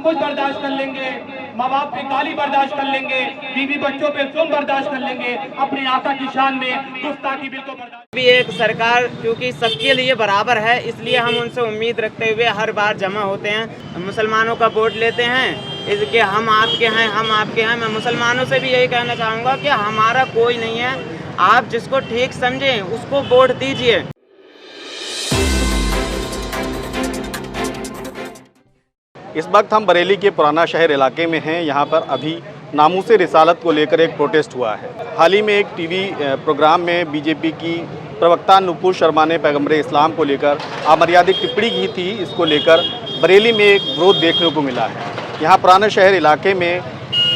कुछ बर्दाश्त कर लेंगे, माँ बाप पे गाली बर्दाश्त कर लेंगे, बीवी बच्चों पे जुल्म बर्दाश्त कर लेंगे, अपने आका की शान में गुस्ताखी बिल्कुल बर्दाश्त। भी एक सरकार क्योंकि सबके लिए बराबर है, इसलिए हम उनसे उम्मीद रखते हुए हर बार जमा होते हैं, मुसलमानों का वोट लेते हैं, इसके हम आपके हैं, हम आपके हैं। मैं मुसलमानों से भी यही कहना चाहूँगा कि हमारा कोई नहीं है, आप जिसको ठीक समझें उसको वोट दीजिए। इस वक्त हम बरेली के पुराना शहर इलाके में हैं। यहाँ पर अभी नामूसे रिसालत को लेकर एक प्रोटेस्ट हुआ है। हाल ही में एक टीवी प्रोग्राम में बीजेपी की प्रवक्ता नुपुर शर्मा ने पैगम्बर इस्लाम को लेकर अमर्यादित टिप्पणी की थी। इसको लेकर बरेली में एक विरोध देखने को मिला है। यहाँ पुराना शहर इलाके में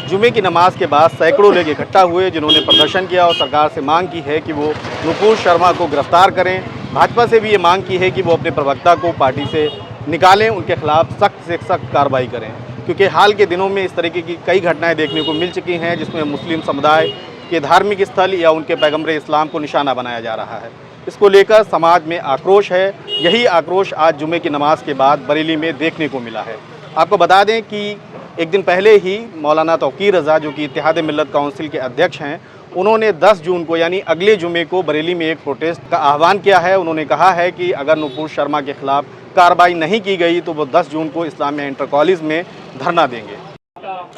जुमे की नमाज के बाद सैकड़ों लोग इकट्ठा हुए, जिन्होंने प्रदर्शन किया और सरकार से मांग की है कि वो नुपुर शर्मा को गिरफ्तार करें। भाजपा से भी ये मांग की है कि वो अपने प्रवक्ता को पार्टी से निकालें, उनके खिलाफ सख्त से सख्त कार्रवाई करें, क्योंकि हाल के दिनों में इस तरीके की कई घटनाएं देखने को मिल चुकी हैं, जिसमें मुस्लिम समुदाय के धार्मिक स्थल या उनके पैगम्बर इस्लाम को निशाना बनाया जा रहा है। इसको लेकर समाज में आक्रोश है। यही आक्रोश आज जुमे की नमाज के बाद बरेली में देखने को मिला है। आपको बता दें कि एक दिन पहले ही मौलाना तौकीर रज़ा, जो कि इत्तेहाद मिल्लत काउंसिल के अध्यक्ष हैं, उन्होंने 10 जून को यानी अगले जुमे को बरेली में एक प्रोटेस्ट का आह्वान किया है। उन्होंने कहा है कि अगर नुपुर शर्मा के खिलाफ कार्रवाई नहीं की गई तो वो 10 जून को इस्लामिया इंटर कॉलेज में धरना देंगे।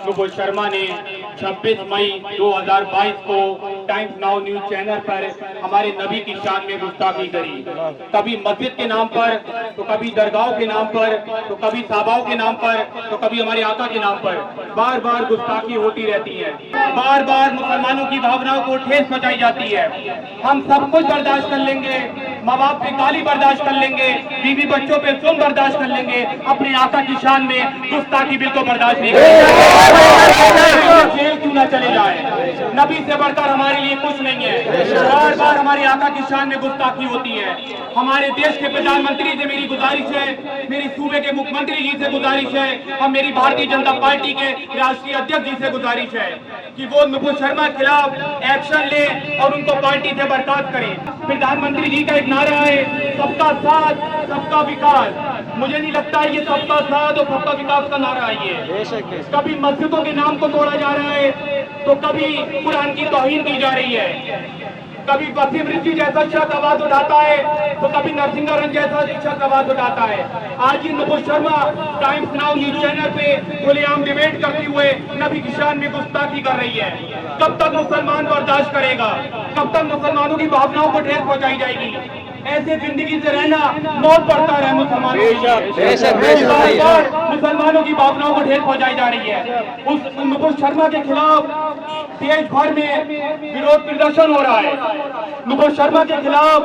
नुपुर शर्मा ने 26 मई 2022 को टाइम्स नाउ न्यूज चैनल पर हमारे नबी की शान में गुस्ताखी करी। कभी मस्जिद के नाम पर, तो कभी दरगाहों के नाम पर, तो कभी साहबाओं के नाम पर, तो कभी हमारे आका के नाम पर बार बार गुस्ताखी होती रहती है। बार बार मुसलमानों की भावनाओं को ठेस पहुंचाई जाती है। हम सब कुछ बर्दाश्त कर लेंगे, माँ बाप पे गाली बर्दाश्त कर लेंगे, बीवी बच्चों पे जुल्म बर्दाश्त कर लेंगे, अपने आका की शान में गुस्ताखी बिल्कुल बर्दाश्त नहीं करेंगे। जेल क्यों ना चले जाए, नबी से बढ़कर हमारे लिए कुछ नहीं है। बार बार हमारे आका की शान में गुस्ताखी होती है। हमारे देश के प्रधानमंत्री से मेरी गुजारिश है, मेरी सूबे के मुख्यमंत्री जी से गुजारिश है और मेरी भारतीय जनता पार्टी के राष्ट्रीय अध्यक्ष जी से गुजारिश है कि वो नुपुर शर्मा के खिलाफ एक्शन ले और उनको पार्टी से बर्खास्त करें। प्रधानमंत्री जी का एक नारा है, सबका साथ सबका विकास। मुझे नहीं लगता है ये सबका साथ और सबका विकास का नारा है ये। कभी मस्जिदों के नाम को तोड़ा जा रहा है, तो कभी कुरान की तौहीन की जा रही है, कभी वसीम रिजवी जैसा शख्स आवाज उठाता है, तो कभी नरसिंहारन जैसा शख्स आवाज उठाता है। आज ही Nupur Sharma Times Now news channel पे खुलेआम डिबेट करते हुए नबी की शान में गुस्ताखी कर रही है। कब तक मुसलमान बर्दाश्त करेगा? कब तक मुसलमानों की भावनाओं को ठेस पहुंचाई जाएगी? ऐसे जिंदगी से रहना मौत पड़ता है मुसलमानों की भावनाओं को ठेस पहुंचाई जा रही है। उस नुपुर शर्मा के खिलाफ देश भर में विरोध प्रदर्शन हो रहा है। नुपुर शर्मा के खिलाफ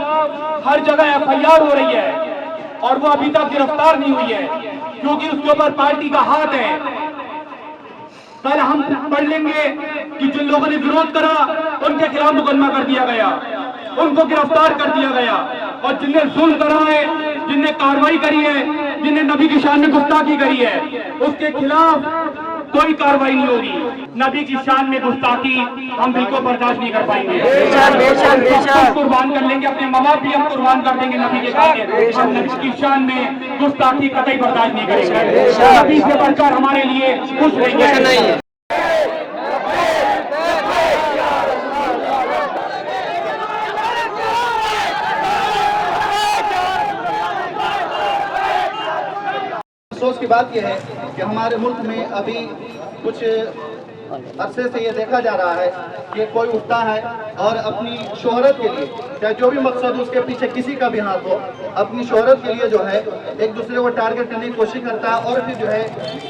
हर जगह FIR हो रही है और वो अभी तक गिरफ्तार नहीं हुई है, क्योंकि उसके ऊपर पार्टी का हाथ है। कल हम पढ़ लेंगे कि जिन लोगों ने विरोध करा उनके खिलाफ मुकदमा कर दिया गया, उनको गिरफ्तार कर दिया गया, और जिनने जुल्म करा है, जिनने कार्रवाई करी है, जिनने नबी की शान में गुस्ताखी करी है, उसके खिलाफ कोई कार्रवाई नहीं होगी। नबी की शान में गुस्ताखी हम बिल्कुल बर्दाश्त नहीं कर पाएंगे। कुर्बान कर लेंगे, अपने माँ बाप भी हम कुर्बान कर देंगे नबी के खातिर। हम नबी की शान में गुस्ताखी कतई बर्दाश्त नहीं करेंगे। नबी से बढ़कर हमारे लिए कुछ नहीं है। अफसोस की बात यह है कि हमारे मुल्क में अभी कुछ अरसे से ये देखा जा रहा है कि कोई उठता है और अपनी शोहरत के लिए, चाहे जो भी मकसद उसके पीछे किसी का भी हाथ हो, अपनी शोहरत के लिए जो है एक दूसरे को टारगेट करने की कोशिश करता है और फिर जो है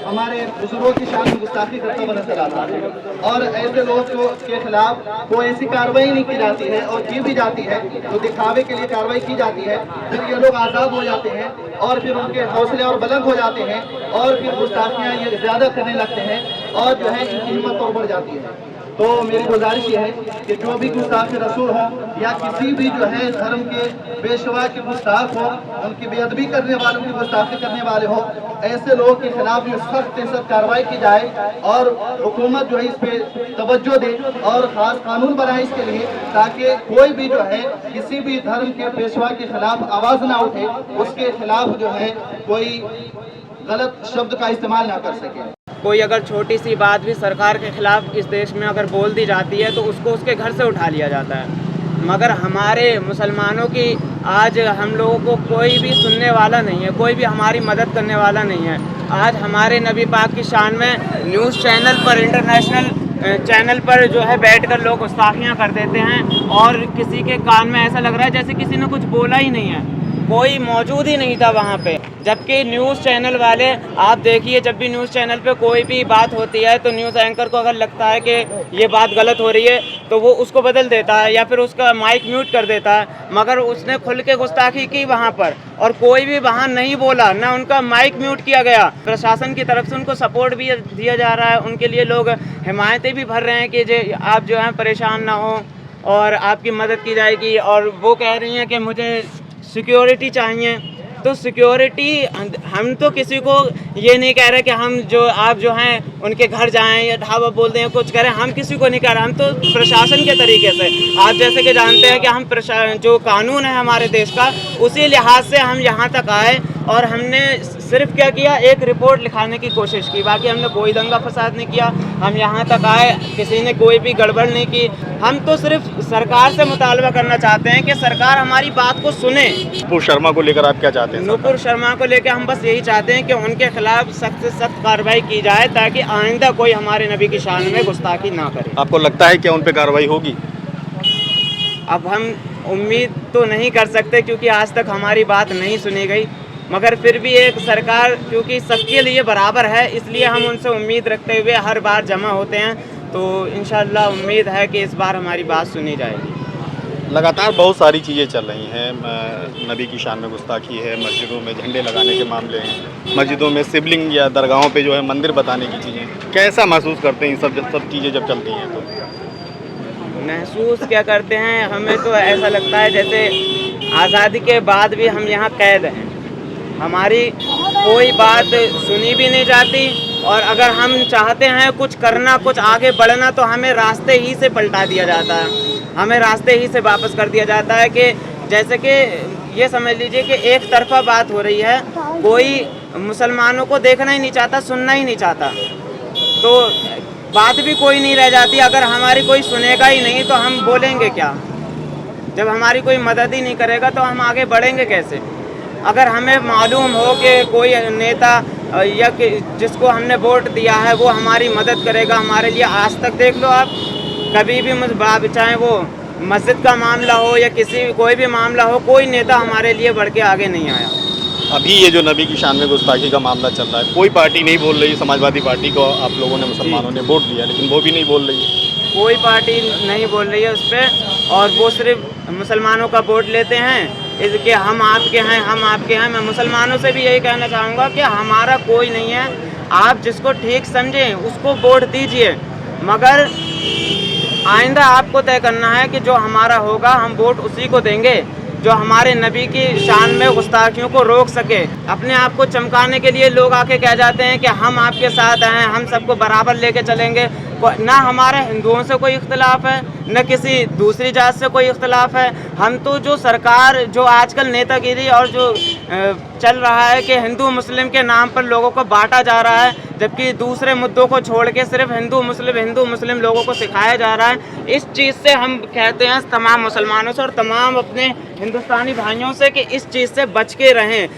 हमारे बुजुर्गों की शान में गुस्ताखी करता हुआ नजर आता है। और ऐसे लोगों के खिलाफ कोई ऐसी कार्रवाई नहीं की जाती है, और की भी जाती है तो दिखावे के लिए कार्रवाई की जाती है। फिर ये लोग आज़ाद हो जाते हैं और फिर उनके हौसले और बुलंद हो जाते हैं और फिर गुस्ताखियाँ ये ज़्यादा करने लगते हैं और जो है इनकी हिम्मत और बढ़ जाती है। तो मेरी गुजारिश ये है कि जो भी गुस्ताख रसूल हो या किसी भी जो है धर्म के पेशवा के गुस्ताख हो, उनकी बेअदबी करने वालों की गुस्ताखी करने वाले हो, ऐसे लोगों के खिलाफ जो सख्त से सख्त कार्रवाई की जाए और हुकूमत जो है इस पे तवज्जो दे और ख़ास कानून बनाए इसके लिए, ताकि कोई भी जो है किसी भी धर्म के पेशवा के खिलाफ आवाज़ ना उठे, उसके खिलाफ जो है कोई गलत शब्द का इस्तेमाल ना कर सकें। कोई अगर छोटी सी बात भी सरकार के खिलाफ इस देश में अगर बोल दी जाती है तो उसको उसके घर से उठा लिया जाता है, मगर हमारे मुसलमानों की आज हम लोगों को कोई भी सुनने वाला नहीं है, कोई भी हमारी मदद करने वाला नहीं है। आज हमारे नबी पाक की शान में न्यूज़ चैनल पर, इंटरनेशनल चैनल पर जो है बैठकर लोग गुस्ताखियाँ कर देते हैं और किसी के कान में ऐसा लग रहा है जैसे किसी ने कुछ बोला ही नहीं है, कोई मौजूद ही नहीं था वहाँ पे। जबकि न्यूज़ चैनल वाले, आप देखिए जब भी न्यूज़ चैनल पे कोई भी बात होती है तो न्यूज़ एंकर को अगर लगता है कि ये बात गलत हो रही है तो वो उसको बदल देता है या फिर उसका माइक म्यूट कर देता है, मगर उसने खुल के गुस्ताखी की वहाँ पर और कोई भी वहाँ नहीं बोला, ना उनका माइक म्यूट किया गया। प्रशासन की तरफ से उनको सपोर्ट भी दिया जा रहा है, उनके लिए लोग हिमायतें भी भर रहे हैं कि आप जो है परेशान ना हो और आपकी मदद की जाएगी। और वो कह रही हैं कि मुझे सिक्योरिटी चाहिए, तो सिक्योरिटी हम तो किसी को ये नहीं कह रहे कि हम जो आप जो हैं उनके घर जाएं या ढाबा बोल दें या कुछ करें, हम किसी को नहीं कह रहे। हम तो प्रशासन के तरीके से, आप जैसे कि जानते हैं कि हम जो कानून है हमारे देश का उसी लिहाज से हम यहाँ तक आए और हमने सिर्फ क्या किया, एक रिपोर्ट लिखाने की कोशिश की, बाकी हमने कोई दंगा फसाद नहीं किया। हम यहाँ तक आए, किसी ने कोई भी गड़बड़ नहीं की। हम तो सिर्फ सरकार से मुतालबा करना चाहते हैं कि सरकार हमारी बात को सुने। नुपुर शर्मा को लेकर आप क्या चाहते हैं? नुपुर शर्मा को लेकर हम बस यही चाहते हैं कि उनके खिलाफ सख्त से सख्त कार्रवाई की जाए ताकि आइंदा कोई हमारे नबी की शान में गुस्ताखी ना करे। आपको लगता है कि उन पर कार्रवाई होगी? अब हम उम्मीद तो नहीं कर सकते क्योंकि आज तक हमारी बात नहीं सुनी गई, मगर फिर भी एक सरकार क्योंकि सबके लिए बराबर है इसलिए हम उनसे उम्मीद रखते हुए हर बार जमा होते हैं, तो इंशाअल्लाह उम्मीद है कि इस बार हमारी बात सुनी जाएगी। लगातार बहुत सारी चीज़ें चल रही हैं, नबी की शान में गुस्ताखी है, मस्जिदों में झंडे लगाने के मामले हैं, मस्जिदों में शिवलिंग या दरगाहों पे जो है मंदिर बताने की चीज़ें, कैसा महसूस करते हैं सब चीज़ें जब चलती हैं? तो महसूस क्या करते हैं, हमें तो ऐसा लगता है जैसे आज़ादी के बाद भी हम यहाँ कैद हैं, हमारी कोई बात सुनी भी नहीं जाती और अगर हम चाहते हैं कुछ करना, कुछ आगे बढ़ना तो हमें रास्ते ही से पलटा दिया जाता है, हमें रास्ते ही से वापस कर दिया जाता है कि जैसे कि ये समझ लीजिए कि एक तरफा बात हो रही है, कोई मुसलमानों को देखना ही नहीं चाहता, सुनना ही नहीं चाहता, तो बात भी कोई नहीं रह जाती। अगर हमारी कोई सुनेगा ही नहीं तो हम बोलेंगे क्या? जब हमारी कोई मदद ही नहीं करेगा तो हम आगे बढ़ेंगे कैसे? अगर हमें मालूम हो कि कोई नेता या कि जिसको हमने वोट दिया है वो हमारी मदद करेगा हमारे लिए, आज तक देख लो आप, कभी भी चाहे वो मस्जिद का मामला हो या कोई भी मामला हो, कोई नेता हमारे लिए बढ़ के आगे नहीं आया। अभी ये जो नबी की शान में गुस्ताखी का मामला चल रहा है, कोई पार्टी नहीं बोल रही, समाजवादी पार्टी को आप लोगों ने, मुसलमानों ने वोट दिया लेकिन वो भी नहीं बोल रही है, कोई पार्टी नहीं बोल रही है उस पर, और वो सिर्फ मुसलमानों का वोट लेते हैं इसके हम आपके हैं, हम आपके हैं। मैं मुसलमानों से भी यही कहना चाहूँगा कि हमारा कोई नहीं है, आप जिसको ठीक समझें उसको वोट दीजिए, मगर आइंदा आपको तय करना है कि जो हमारा होगा हम वोट उसी को देंगे जो हमारे नबी की शान में गुस्ताखियों को रोक सके। अपने आप को चमकाने के लिए लोग आके कह जाते हैं कि हम आपके साथ हैं, हम सबको बराबर लेके चलेंगे। ना हमारे हिंदुओं से कोई इख्तिलाफ है, न किसी दूसरी जात से कोई इख्तिलाफ है। हम तो जो सरकार, जो आजकल नेतागिरी और जो चल रहा है कि हिंदू मुस्लिम के नाम पर लोगों को बांटा जा रहा है, जबकि दूसरे मुद्दों को छोड़ के सिर्फ हिंदू मुस्लिम लोगों को सिखाया जा रहा है, इस चीज़ से हम कहते हैं तमाम मुसलमानों से और तमाम अपने हिंदुस्तानी भाइयों से कि इस चीज़ से बच के रहें।